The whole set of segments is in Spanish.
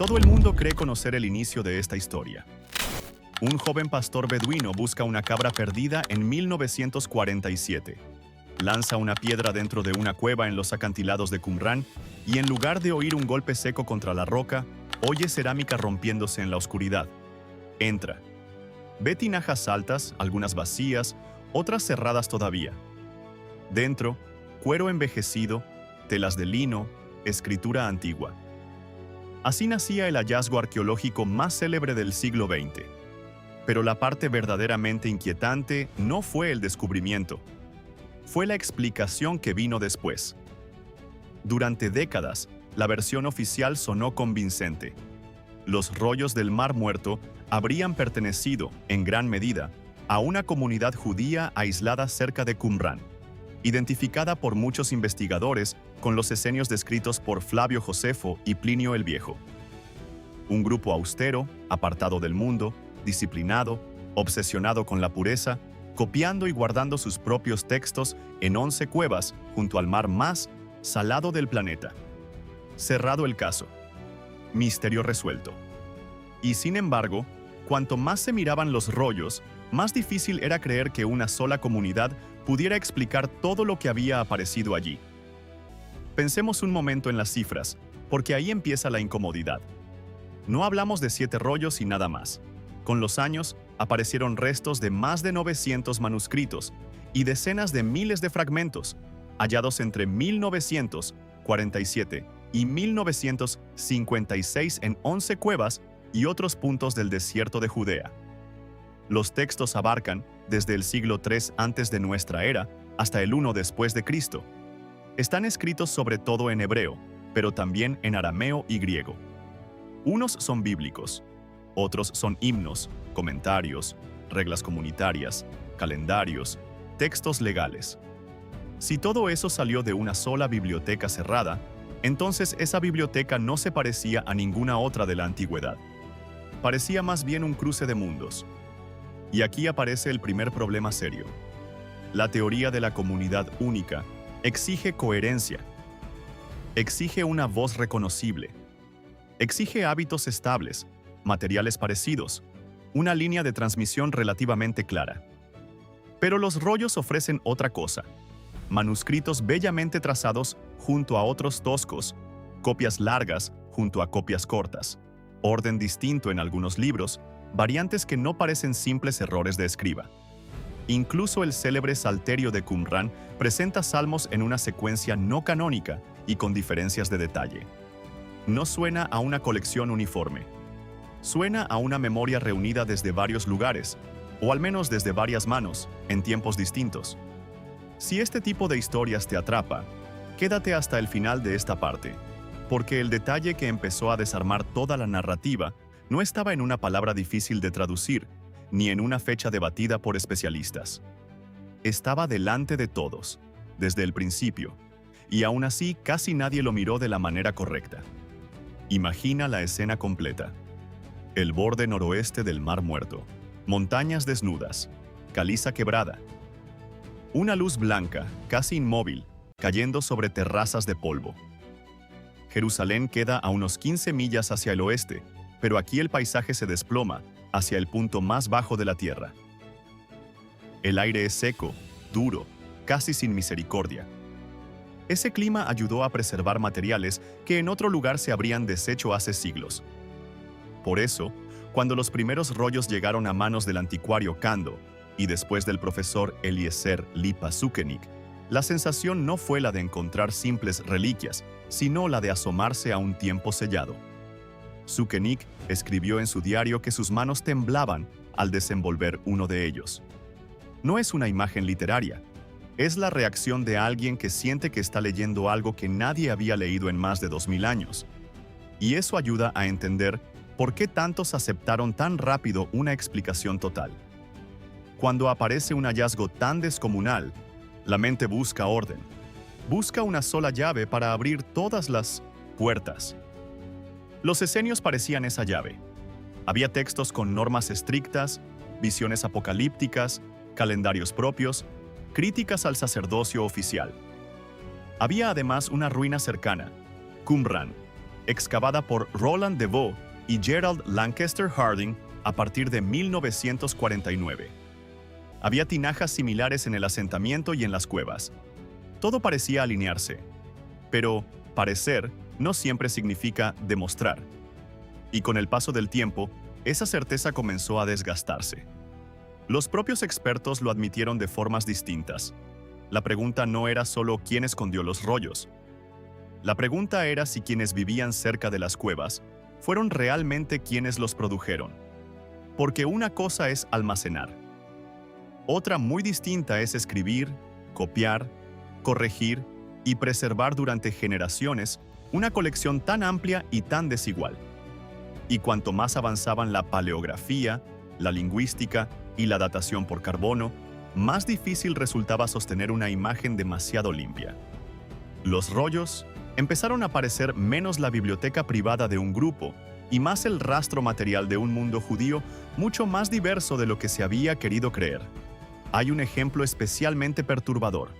Todo el mundo cree conocer el inicio de esta historia. Un joven pastor beduino busca una cabra perdida en 1947. Lanza una piedra dentro de una cueva en los acantilados de Qumran y en lugar de oír un golpe seco contra la roca, oye cerámica rompiéndose en la oscuridad. Entra. Ve tinajas altas, algunas vacías, otras cerradas todavía. Dentro, cuero envejecido, telas de lino, escritura antigua. Así nacía el hallazgo arqueológico más célebre del siglo XX. Pero la parte verdaderamente inquietante no fue el descubrimiento. Fue la explicación que vino después. Durante décadas, la versión oficial sonó convincente. Los rollos del Mar Muerto habrían pertenecido, en gran medida, a una comunidad judía aislada cerca de Qumran, identificada por muchos investigadores con los esenios descritos por Flavio Josefo y Plinio el Viejo. Un grupo austero, apartado del mundo, disciplinado, obsesionado con la pureza, copiando y guardando sus propios textos en 11 cuevas junto al mar más salado del planeta. Cerrado el caso. Misterio resuelto. Y sin embargo, cuanto más se miraban los rollos, más difícil era creer que una sola comunidad pudiera explicar todo lo que había aparecido allí. Pensemos un momento en las cifras, porque ahí empieza la incomodidad. No hablamos de 7 rollos y nada más. Con los años, aparecieron restos de más de 900 manuscritos y decenas de miles de fragmentos, hallados entre 1947 y 1956 en 11 cuevas y otros puntos del desierto de Judea. Los textos abarcan desde el siglo III antes de nuestra era hasta el I después de Cristo. Están escritos sobre todo en hebreo, pero también en arameo y griego. Unos son bíblicos, otros son himnos, comentarios, reglas comunitarias, calendarios, textos legales. Si todo eso salió de una sola biblioteca cerrada, entonces esa biblioteca no se parecía a ninguna otra de la antigüedad. Parecía más bien un cruce de mundos. Y aquí aparece el primer problema serio. La teoría de la comunidad única exige coherencia, exige una voz reconocible, exige hábitos estables, materiales parecidos, una línea de transmisión relativamente clara. Pero los rollos ofrecen otra cosa: manuscritos bellamente trazados junto a otros toscos, copias largas junto a copias cortas, orden distinto en algunos libros, variantes que no parecen simples errores de escriba. Incluso el célebre Salterio de Qumran presenta salmos en una secuencia no canónica y con diferencias de detalle. No suena a una colección uniforme. Suena a una memoria reunida desde varios lugares, o al menos desde varias manos, en tiempos distintos. Si este tipo de historias te atrapa, quédate hasta el final de esta parte, porque el detalle que empezó a desarmar toda la narrativa no estaba en una palabra difícil de traducir, ni en una fecha debatida por especialistas. Estaba delante de todos, desde el principio, y aún así casi nadie lo miró de la manera correcta. Imagina la escena completa. El borde noroeste del Mar Muerto, montañas desnudas, caliza quebrada. Una luz blanca, casi inmóvil, cayendo sobre terrazas de polvo. Jerusalén queda a unos 15 millas hacia el oeste, pero aquí el paisaje se desploma hacia el punto más bajo de la tierra. El aire es seco, duro, casi sin misericordia. Ese clima ayudó a preservar materiales que en otro lugar se habrían deshecho hace siglos. Por eso, cuando los primeros rollos llegaron a manos del anticuario Kando y después del profesor Eliezer Lipa Sukenik, la sensación no fue la de encontrar simples reliquias, sino la de asomarse a un tiempo sellado. Sukenik escribió en su diario que sus manos temblaban al desenvolver uno de ellos. No es una imagen literaria, es la reacción de alguien que siente que está leyendo algo que nadie había leído en más de 2000 años. Y eso ayuda a entender por qué tantos aceptaron tan rápido una explicación total. Cuando aparece un hallazgo tan descomunal, la mente busca orden. Busca una sola llave para abrir todas las puertas. Los esenios parecían esa llave. Había textos con normas estrictas, visiones apocalípticas, calendarios propios, críticas al sacerdocio oficial. Había además una ruina cercana, Qumran, excavada por Roland DeVoe y Gerald Lancaster Harding a partir de 1949. Había tinajas similares en el asentamiento y en las cuevas. Todo parecía alinearse, pero parecer no siempre significa demostrar. Y con el paso del tiempo, esa certeza comenzó a desgastarse. Los propios expertos lo admitieron de formas distintas. La pregunta no era solo quién escondió los rollos. La pregunta era si quienes vivían cerca de las cuevas fueron realmente quienes los produjeron. Porque una cosa es almacenar. Otra muy distinta es escribir, copiar, corregir y preservar durante generaciones una colección tan amplia y tan desigual. Y cuanto más avanzaban la paleografía, la lingüística y la datación por carbono, más difícil resultaba sostener una imagen demasiado limpia. Los rollos empezaron a parecer menos la biblioteca privada de un grupo y más el rastro material de un mundo judío mucho más diverso de lo que se había querido creer. Hay un ejemplo especialmente perturbador.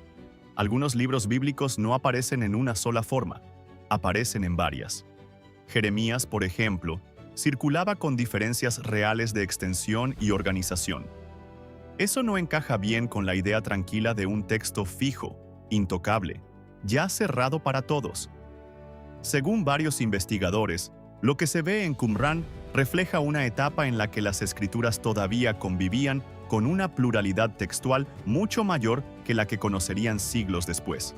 Algunos libros bíblicos no aparecen en una sola forma, aparecen en varias. Jeremías, por ejemplo, circulaba con diferencias reales de extensión y organización. Eso no encaja bien con la idea tranquila de un texto fijo, intocable, ya cerrado para todos. Según varios investigadores, lo que se ve en Qumrán refleja una etapa en la que las escrituras todavía convivían con una pluralidad textual mucho mayor que la que conocerían siglos después.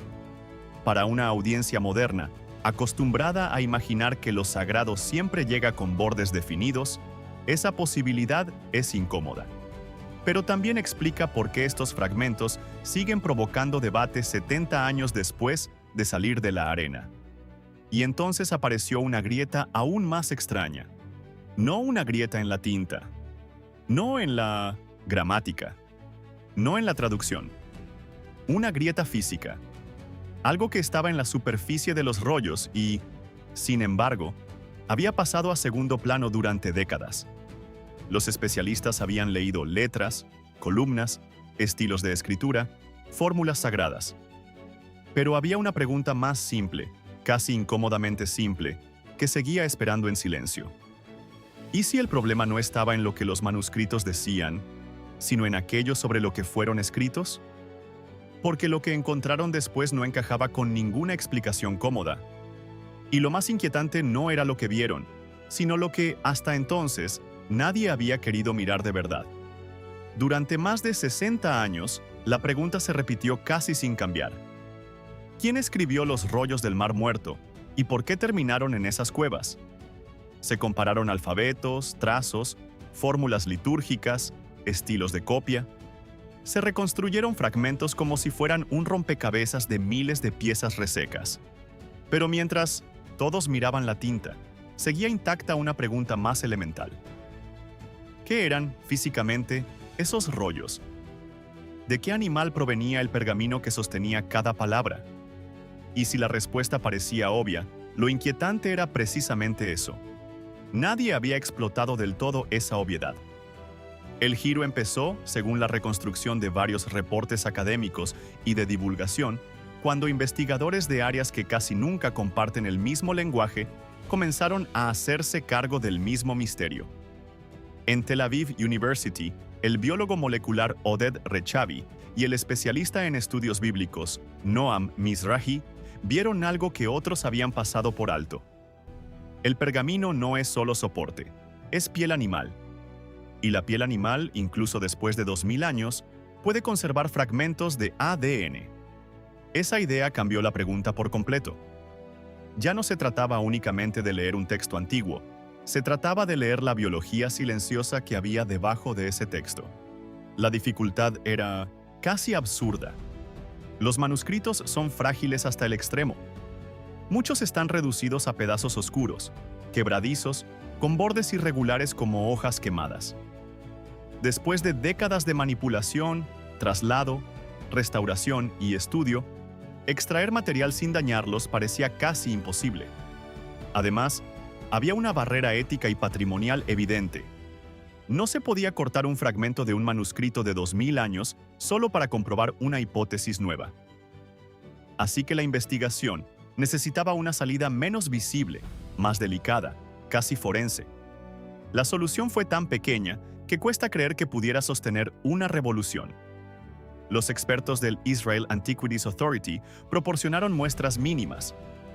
Para una audiencia moderna, acostumbrada a imaginar que lo sagrado siempre llega con bordes definidos, esa posibilidad es incómoda. Pero también explica por qué estos fragmentos siguen provocando debate 70 años después de salir de la arena. Y entonces apareció una grieta aún más extraña. No una grieta en la tinta, no en la gramática, no en la traducción. Una grieta física. Algo que estaba en la superficie de los rollos y, sin embargo, había pasado a segundo plano durante décadas. Los especialistas habían leído letras, columnas, estilos de escritura, fórmulas sagradas. Pero había una pregunta más simple, casi incómodamente simple, que seguía esperando en silencio. ¿Y si el problema no estaba en lo que los manuscritos decían, sino en aquello sobre lo que fueron escritos? Porque lo que encontraron después no encajaba con ninguna explicación cómoda. Y lo más inquietante no era lo que vieron, sino lo que, hasta entonces, nadie había querido mirar de verdad. Durante más de 60 años, la pregunta se repitió casi sin cambiar. ¿Quién escribió los rollos del Mar Muerto y por qué terminaron en esas cuevas? Se compararon alfabetos, trazos, fórmulas litúrgicas, estilos de copia. Se reconstruyeron fragmentos como si fueran un rompecabezas de miles de piezas resecas. Pero mientras todos miraban la tinta, seguía intacta una pregunta más elemental. ¿Qué eran, físicamente, esos rollos? ¿De qué animal provenía el pergamino que sostenía cada palabra? Y si la respuesta parecía obvia, lo inquietante era precisamente eso. Nadie había explotado del todo esa obviedad. El giro empezó, según la reconstrucción de varios reportes académicos y de divulgación, cuando investigadores de áreas que casi nunca comparten el mismo lenguaje comenzaron a hacerse cargo del mismo misterio. En Tel Aviv University, el biólogo molecular Oded Rechavi y el especialista en estudios bíblicos Noam Mizrahi vieron algo que otros habían pasado por alto. El pergamino no es solo soporte, es piel animal. Y la piel animal, incluso después de 2000 años, puede conservar fragmentos de ADN. Esa idea cambió la pregunta por completo. Ya no se trataba únicamente de leer un texto antiguo, se trataba de leer la biología silenciosa que había debajo de ese texto. La dificultad era casi absurda. Los manuscritos son frágiles hasta el extremo. Muchos están reducidos a pedazos oscuros, quebradizos, con bordes irregulares como hojas quemadas. Después de décadas de manipulación, traslado, restauración y estudio, extraer material sin dañarlos parecía casi imposible. Además, había una barrera ética y patrimonial evidente. No se podía cortar un fragmento de un manuscrito de 2000 años solo para comprobar una hipótesis nueva. Así que la investigación necesitaba una salida menos visible, más delicada, casi forense. La solución fue tan pequeña que cuesta creer que pudiera sostener una revolución. Los expertos del Israel Antiquities Authority proporcionaron muestras mínimas,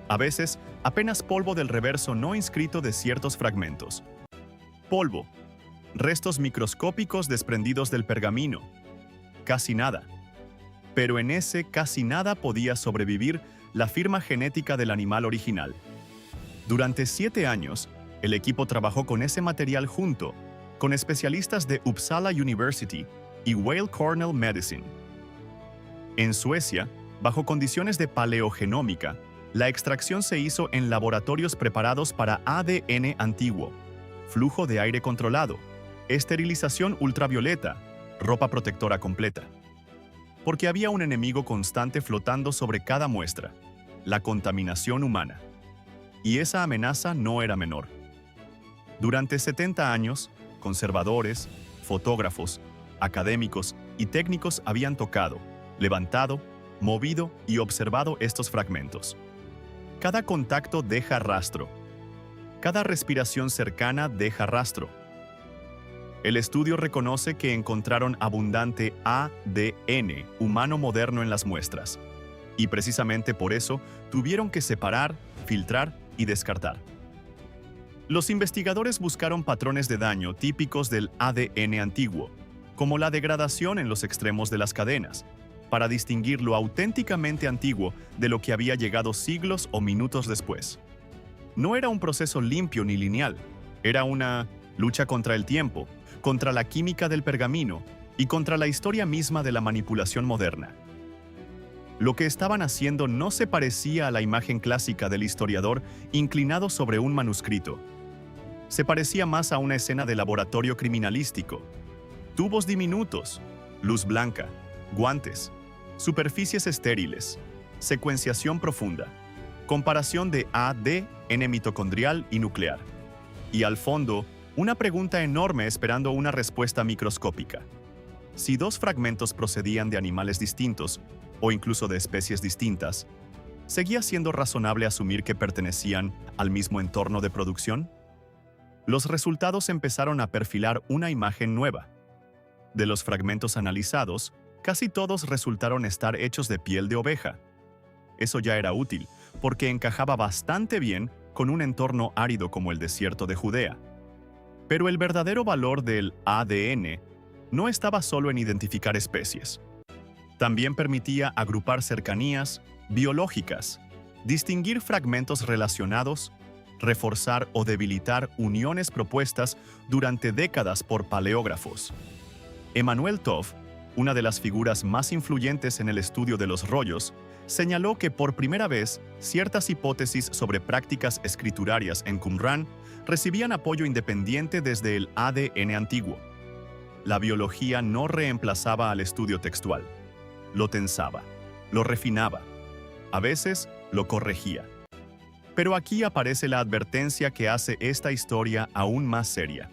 a veces apenas polvo del reverso no inscrito de ciertos fragmentos. Polvo, restos microscópicos desprendidos del pergamino, casi nada. Pero en ese casi nada podía sobrevivir la firma genética del animal original. Durante 7 años, el equipo trabajó con ese material junto con especialistas de Uppsala University y Weill Cornell Medicine. En Suecia, bajo condiciones de paleogenómica, la extracción se hizo en laboratorios preparados para ADN antiguo, flujo de aire controlado, esterilización ultravioleta, ropa protectora completa. Porque había un enemigo constante flotando sobre cada muestra, la contaminación humana. Y esa amenaza no era menor. Durante 70 años, conservadores, fotógrafos, académicos y técnicos habían tocado, levantado, movido y observado estos fragmentos. Cada contacto deja rastro. Cada respiración cercana deja rastro. El estudio reconoce que encontraron abundante ADN humano moderno en las muestras, y precisamente por eso tuvieron que separar, filtrar y descartar. Los investigadores buscaron patrones de daño típicos del ADN antiguo, como la degradación en los extremos de las cadenas, para distinguir lo auténticamente antiguo de lo que había llegado siglos o minutos después. No era un proceso limpio ni lineal, era una lucha contra el tiempo, contra la química del pergamino y contra la historia misma de la manipulación moderna. Lo que estaban haciendo no se parecía a la imagen clásica del historiador inclinado sobre un manuscrito. Se parecía más a una escena de laboratorio criminalístico. Tubos diminutos, luz blanca, guantes, superficies estériles, secuenciación profunda, comparación de ADN mitocondrial y nuclear. Y al fondo, una pregunta enorme esperando una respuesta microscópica. Si 2 fragmentos procedían de animales distintos, o incluso de especies distintas, ¿seguía siendo razonable asumir que pertenecían al mismo entorno de producción? Los resultados empezaron a perfilar una imagen nueva. De los fragmentos analizados, casi todos resultaron estar hechos de piel de oveja. Eso ya era útil, porque encajaba bastante bien con un entorno árido como el desierto de Judea. Pero el verdadero valor del ADN no estaba solo en identificar especies. También permitía agrupar cercanías biológicas, distinguir fragmentos relacionados, reforzar o debilitar uniones propuestas durante décadas por paleógrafos. Emanuel Toff, una de las figuras más influyentes en el estudio de los rollos, señaló que por primera vez ciertas hipótesis sobre prácticas escriturarias en Qumrán recibían apoyo independiente desde el ADN antiguo. La biología no reemplazaba al estudio textual. Lo tensaba, lo refinaba, a veces lo corregía. Pero aquí aparece la advertencia que hace esta historia aún más seria.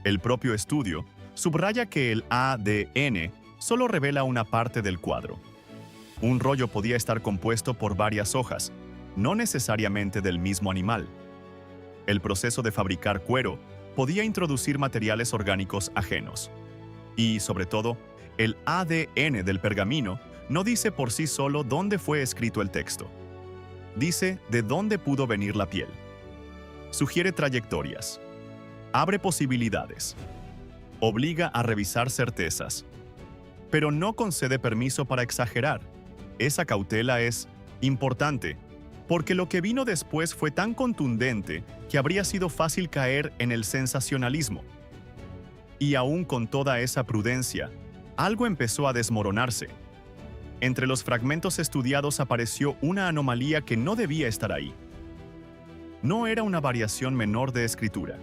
El propio estudio subraya que el ADN solo revela una parte del cuadro. Un rollo podía estar compuesto por varias hojas, no necesariamente del mismo animal. El proceso de fabricar cuero podía introducir materiales orgánicos ajenos. Y, sobre todo, el ADN del pergamino no dice por sí solo dónde fue escrito el texto. Dice de dónde pudo venir la piel. Sugiere trayectorias. Abre posibilidades. Obliga a revisar certezas. Pero no concede permiso para exagerar. Esa cautela es importante, porque lo que vino después fue tan contundente que habría sido fácil caer en el sensacionalismo. Y aún con toda esa prudencia, algo empezó a desmoronarse. Entre los fragmentos estudiados apareció una anomalía que no debía estar ahí. No era una variación menor de escritura.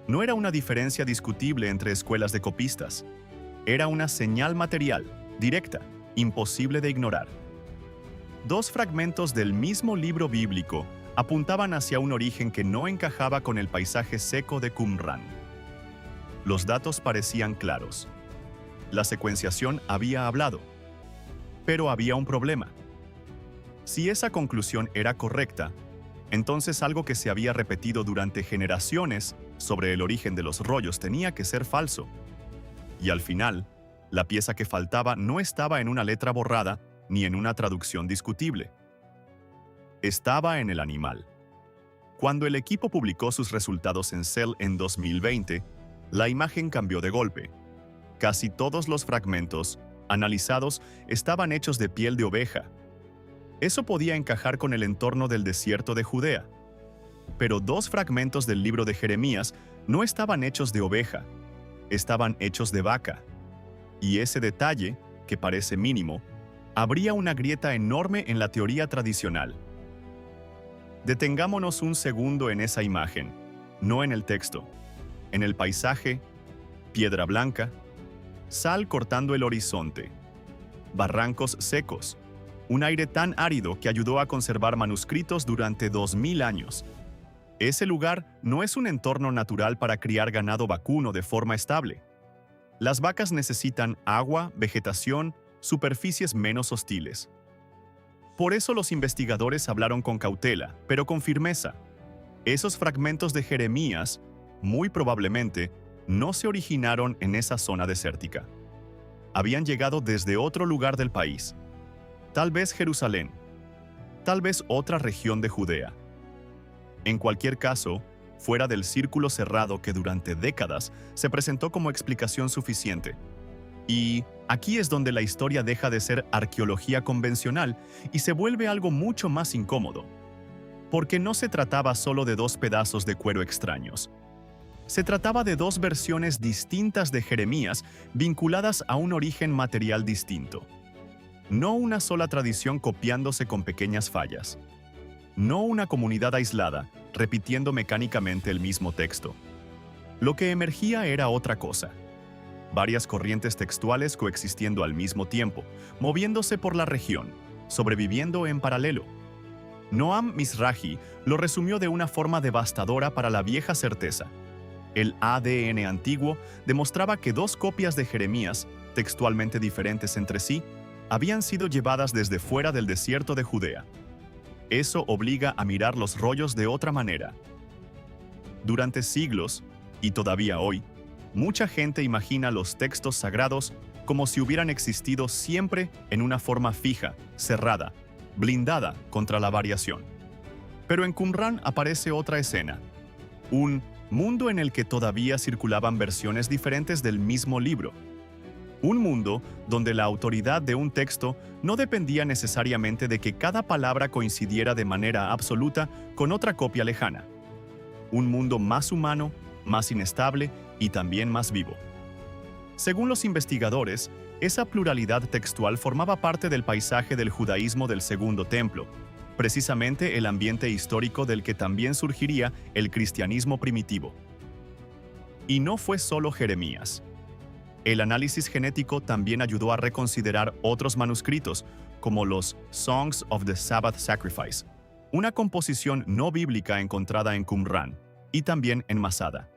No era una diferencia discutible entre escuelas de copistas. Era una señal material, directa, imposible de ignorar. 2 fragmentos del mismo libro bíblico apuntaban hacia un origen que no encajaba con el paisaje seco de Qumrán. Los datos parecían claros. La secuenciación había hablado. Pero había un problema. Si esa conclusión era correcta, Entonces algo que se había repetido durante generaciones sobre el origen de los rollos tenía que ser falso. Y al final, la pieza que faltaba no estaba en una letra borrada ni en una traducción discutible. Estaba en el animal. Cuando el equipo publicó sus resultados en Cell en 2020, la imagen cambió de golpe. Casi todos los fragmentos analizados estaban hechos de piel de oveja. Eso podía encajar con el entorno del desierto de Judea. Pero 2 fragmentos del libro de Jeremías no estaban hechos de oveja, estaban hechos de vaca. Y ese detalle, que parece mínimo, abría una grieta enorme en la teoría tradicional. Detengámonos un segundo en esa imagen, no en el texto. En el paisaje, piedra blanca, sal cortando el horizonte, barrancos secos, un aire tan árido que ayudó a conservar manuscritos durante 2000 años. Ese lugar no es un entorno natural para criar ganado vacuno de forma estable. Las vacas necesitan agua, vegetación, superficies menos hostiles. Por eso los investigadores hablaron con cautela, pero con firmeza. Esos fragmentos de Jeremías, muy probablemente, no se originaron en esa zona desértica. Habían llegado desde otro lugar del país. Tal vez Jerusalén, tal vez otra región de Judea. En cualquier caso, fuera del círculo cerrado que durante décadas se presentó como explicación suficiente. Y aquí es donde la historia deja de ser arqueología convencional y se vuelve algo mucho más incómodo. Porque no se trataba solo de 2 pedazos de cuero extraños. Se trataba de 2 versiones distintas de Jeremías vinculadas a un origen material distinto. No una sola tradición copiándose con pequeñas fallas. No una comunidad aislada, repitiendo mecánicamente el mismo texto. Lo que emergía era otra cosa. Varias corrientes textuales coexistiendo al mismo tiempo, moviéndose por la región, sobreviviendo en paralelo. Noam Mizrahi lo resumió de una forma devastadora para la vieja certeza. El ADN antiguo demostraba que 2 copias de Jeremías, textualmente diferentes entre sí, habían sido llevadas desde fuera del desierto de Judea. Eso obliga a mirar los rollos de otra manera. Durante siglos, y todavía hoy, mucha gente imagina los textos sagrados como si hubieran existido siempre en una forma fija, cerrada, blindada contra la variación. Pero en Qumran aparece otra escena. Un mundo en el que todavía circulaban versiones diferentes del mismo libro. Un mundo donde la autoridad de un texto no dependía necesariamente de que cada palabra coincidiera de manera absoluta con otra copia lejana. Un mundo más humano, más inestable y también más vivo. Según los investigadores, esa pluralidad textual formaba parte del paisaje del judaísmo del Segundo Templo, precisamente el ambiente histórico del que también surgiría el cristianismo primitivo. Y no fue solo Jeremías. El análisis genético también ayudó a reconsiderar otros manuscritos, como los Songs of the Sabbath Sacrifice, una composición no bíblica encontrada en Qumran, y también en Masada.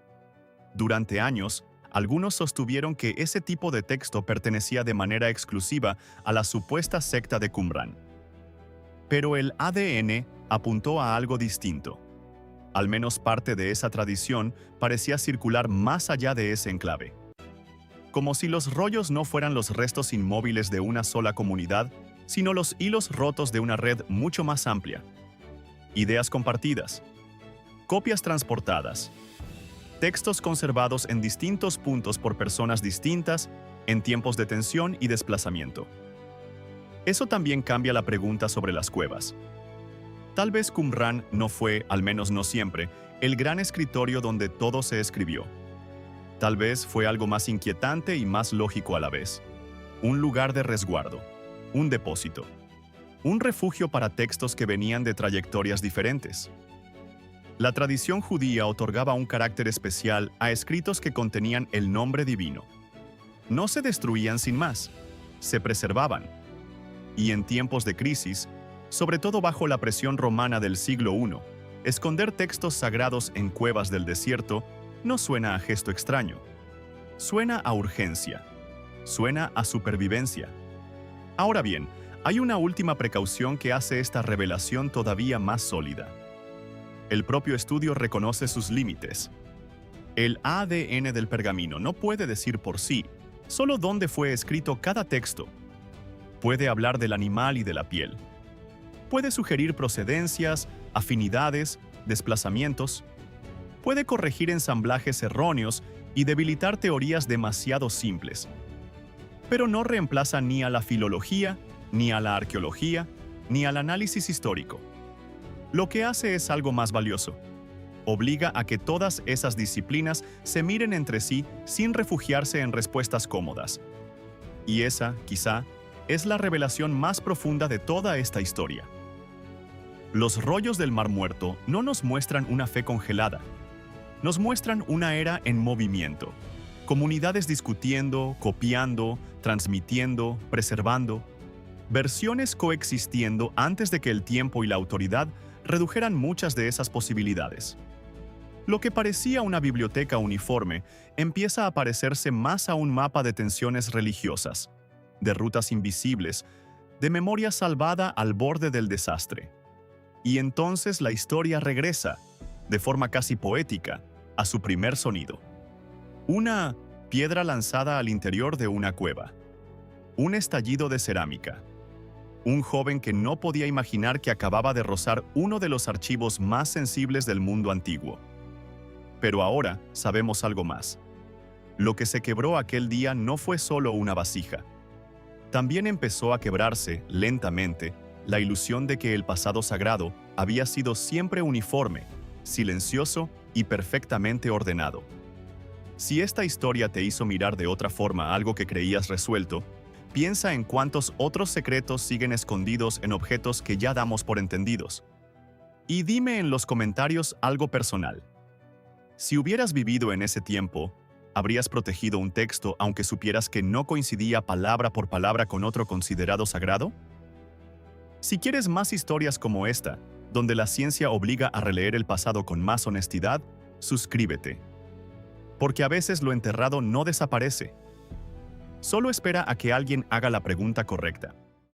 Durante años, algunos sostuvieron que ese tipo de texto pertenecía de manera exclusiva a la supuesta secta de Qumran. Pero el ADN apuntó a algo distinto. Al menos parte de esa tradición parecía circular más allá de ese enclave. Como si los rollos no fueran los restos inmóviles de una sola comunidad, sino los hilos rotos de una red mucho más amplia. Ideas compartidas, copias transportadas, textos conservados en distintos puntos por personas distintas, en tiempos de tensión y desplazamiento. Eso también cambia la pregunta sobre las cuevas. Tal vez Qumran no fue, al menos no siempre, el gran escritorio donde todo se escribió. Tal vez fue algo más inquietante y más lógico a la vez. Un lugar de resguardo, un depósito, un refugio para textos que venían de trayectorias diferentes. La tradición judía otorgaba un carácter especial a escritos que contenían el nombre divino. No se destruían sin más, se preservaban. Y en tiempos de crisis, sobre todo bajo la presión romana del siglo I, esconder textos sagrados en cuevas del desierto no suena a gesto extraño. Suena a urgencia. Suena a supervivencia. Ahora bien, hay una última precaución que hace esta revelación todavía más sólida. El propio estudio reconoce sus límites. El ADN del pergamino no puede decir por sí solo dónde fue escrito cada texto. Puede hablar del animal y de la piel. Puede sugerir procedencias, afinidades, desplazamientos. Puede corregir ensamblajes erróneos y debilitar teorías demasiado simples. Pero no reemplaza ni a la filología, ni a la arqueología, ni al análisis histórico. Lo que hace es algo más valioso. Obliga a que todas esas disciplinas se miren entre sí sin refugiarse en respuestas cómodas. Y esa, quizá, es la revelación más profunda de toda esta historia. Los rollos del Mar Muerto no nos muestran una fe congelada. Nos muestran una era en movimiento. Comunidades discutiendo, copiando, transmitiendo, preservando. Versiones coexistiendo antes de que el tiempo y la autoridad redujeran muchas de esas posibilidades. Lo que parecía una biblioteca uniforme empieza a parecerse más a un mapa de tensiones religiosas, de rutas invisibles, de memoria salvada al borde del desastre. Y entonces la historia regresa, de forma casi poética, a su primer sonido. Una piedra lanzada al interior de una cueva. Un estallido de cerámica. Un joven que no podía imaginar que acababa de rozar uno de los archivos más sensibles del mundo antiguo. Pero ahora sabemos algo más. Lo que se quebró aquel día no fue solo una vasija. También empezó a quebrarse, lentamente, la ilusión de que el pasado sagrado había sido siempre uniforme, silencioso y perfectamente ordenado. Si esta historia te hizo mirar de otra forma algo que creías resuelto, piensa en cuántos otros secretos siguen escondidos en objetos que ya damos por entendidos. Y dime en los comentarios algo personal. Si hubieras vivido en ese tiempo, ¿habrías protegido un texto aunque supieras que no coincidía palabra por palabra con otro considerado sagrado? Si quieres más historias como esta, donde la ciencia obliga a releer el pasado con más honestidad, suscríbete. Porque a veces lo enterrado no desaparece. Solo espera a que alguien haga la pregunta correcta.